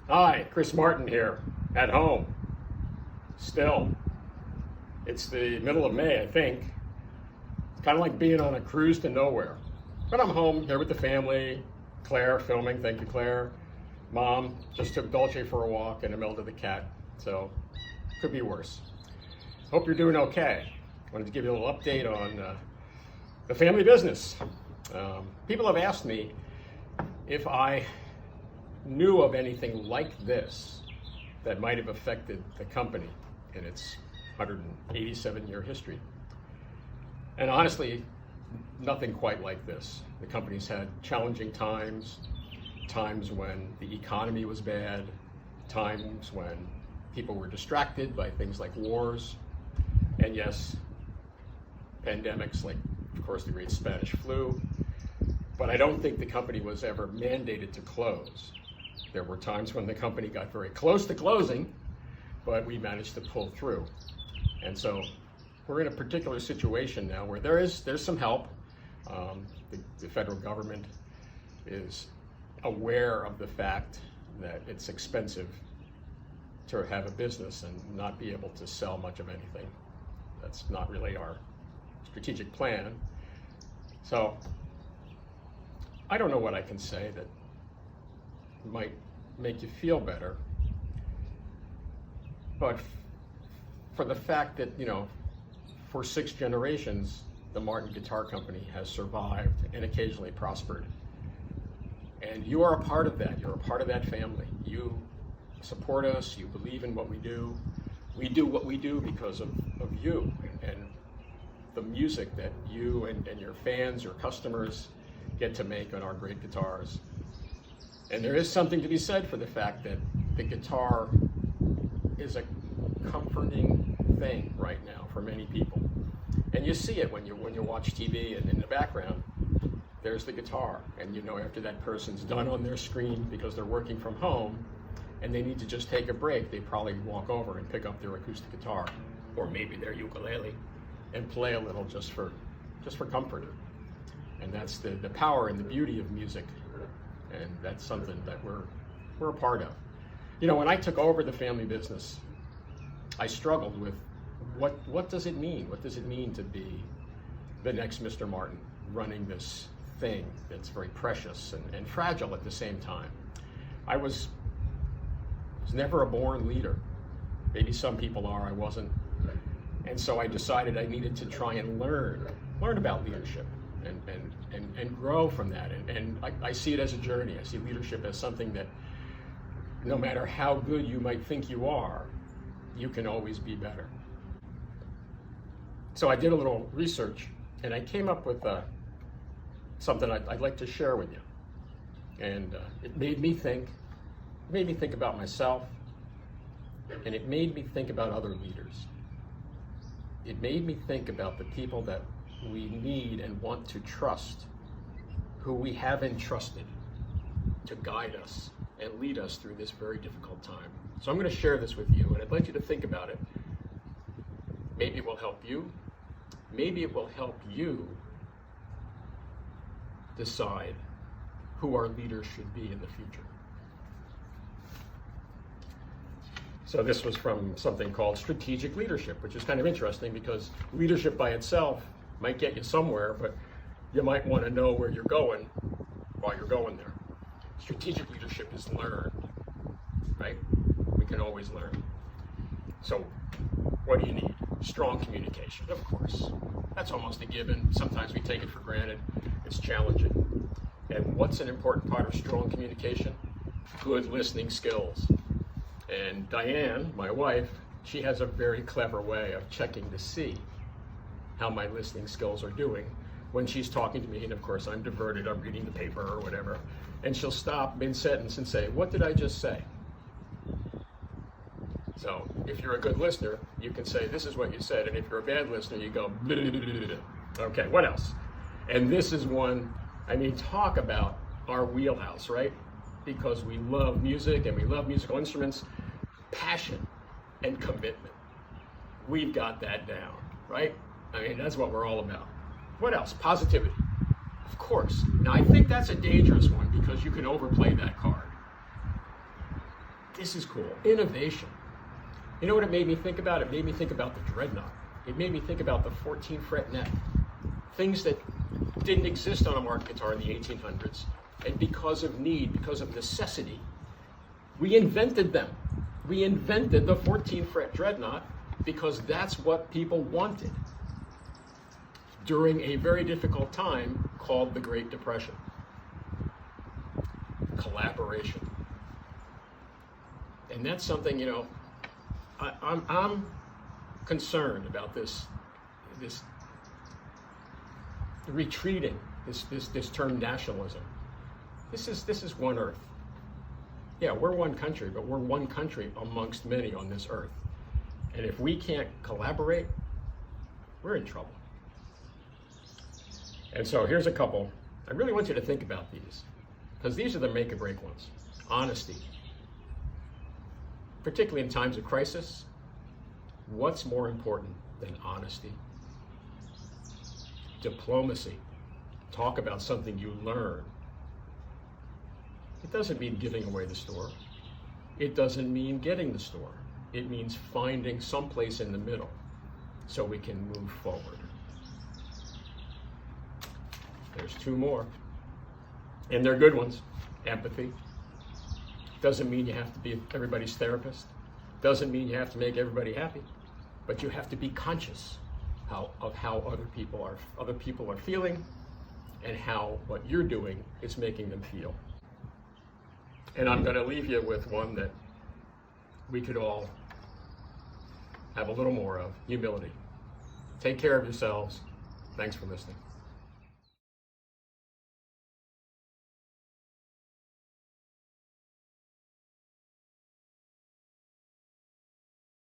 Hi, Chris Martin here, at home. Still. It's the middle of May, I think. It's kind of like being on a cruise to nowhere. But I'm home, here with the family. Claire filming, thank you, Claire. Mom just took Dolce for a walk and Imelda the cat, so could be worse. Hope you're doing okay. Wanted to give you a little update on the family business. People have asked me if I knew of anything like this that might have affected the company in its 187-year history. And honestly, nothing quite like this. The company's had challenging times, times when the economy was bad, times when people were distracted by things like wars, and yes, pandemics like, of course, the Great Spanish Flu. But I don't think the company was ever mandated to close. There were times when the company got very close to closing, but we managed to pull through. And so we're in a particular situation now where there's some help. The federal government is aware of the fact that it's expensive to have a business and not be able to sell much of anything. That's not really our strategic plan. So I don't know what I can say that might make you feel better, but for the fact that, for 6 generations, the Martin Guitar Company has survived and occasionally prospered. And you are a part of that. You're a part of that family. You support us. You believe in what we do. We do what we do because of you and the music that you and your fans, your customers get to make on our great guitars. And there is something to be said for the fact that the guitar is a comforting thing right now for many people. And you see it when you watch TV, and in the background, there's the guitar. And after that person's done on their screen because they're working from home and they need to just take a break, they probably walk over and pick up their acoustic guitar or maybe their ukulele and play a little just for comfort. And that's the power and the beauty of music. And that's something that we're a part of. When I took over the family business, I struggled with what does it mean? What does it mean to be the next Mr. Martin running this thing that's very precious and fragile at the same time? I was never a born leader. Maybe some people are, I wasn't. And so I decided I needed to try and learn about leadership and grow from that. And I see it as a journey. I see leadership as something that no matter how good you might think you are, you can always be better. So I did a little research and I came up with something I'd like to share with you. And it made me think about myself, and it made me think about other leaders. It made me think about the people that we need and want to trust, who we have entrusted to guide us and lead us through this very difficult time. So I'm going to share this with you, and I'd like you to think about it. Maybe it will help you. Maybe it will help you decide who our leaders should be in the future. So this was from something called strategic leadership, which is kind of interesting because leadership by itself might get you somewhere, but you might want to know where you're going while you're going there. Strategic leadership is learned, right? We can always learn. So what do you need? Strong communication, of course. That's almost a given. Sometimes we take it for granted. It's challenging. And what's an important part of strong communication? Good listening skills. And Diane, my wife, she has a very clever way of checking to see how my listening skills are doing when she's talking to me. And of course, I'm diverted, I'm reading the paper or whatever. And she'll stop mid-sentence and say, "What did I just say?" So if you're a good listener, you can say, "This is what you said." And if you're a bad listener, you go, "Blah, blah, blah, blah, blah." Okay, what else? And this is one, talk about our wheelhouse, right? Because we love music and we love musical instruments. Passion and commitment. We've got that down, right? That's what we're all about. What else? Positivity. Of course. Now, I think that's a dangerous one because you can overplay that card. This is cool. Innovation. You know what it made me think about? It made me think about the dreadnought. It made me think about the 14 fret neck. Things that didn't exist on a Martin guitar in the 1800s. And because of need, because of necessity, we invented them. We invented the 14 fret dreadnought because that's what people wanted during a very difficult time called the Great Depression. Collaboration. And that's something, you know, I'm concerned about this retreating, this term nationalism. This is one earth. Yeah, we're one country, but we're one country amongst many on this earth. And if we can't collaborate, we're in trouble. And so here's a couple. I really want you to think about these, because these are the make or break ones. Honesty. Particularly in times of crisis, what's more important than honesty? Diplomacy. Talk about something you learn. It doesn't mean giving away the store. It doesn't mean getting the store. It means finding someplace in the middle so we can move forward. There's two more. And they're good ones. Empathy. Doesn't mean you have to be everybody's therapist. Doesn't mean you have to make everybody happy. But you have to be conscious of how other people are feeling and how what you're doing is making them feel. And I'm going to leave you with one that we could all have a little more of: humility. Take care of yourselves. Thanks for listening.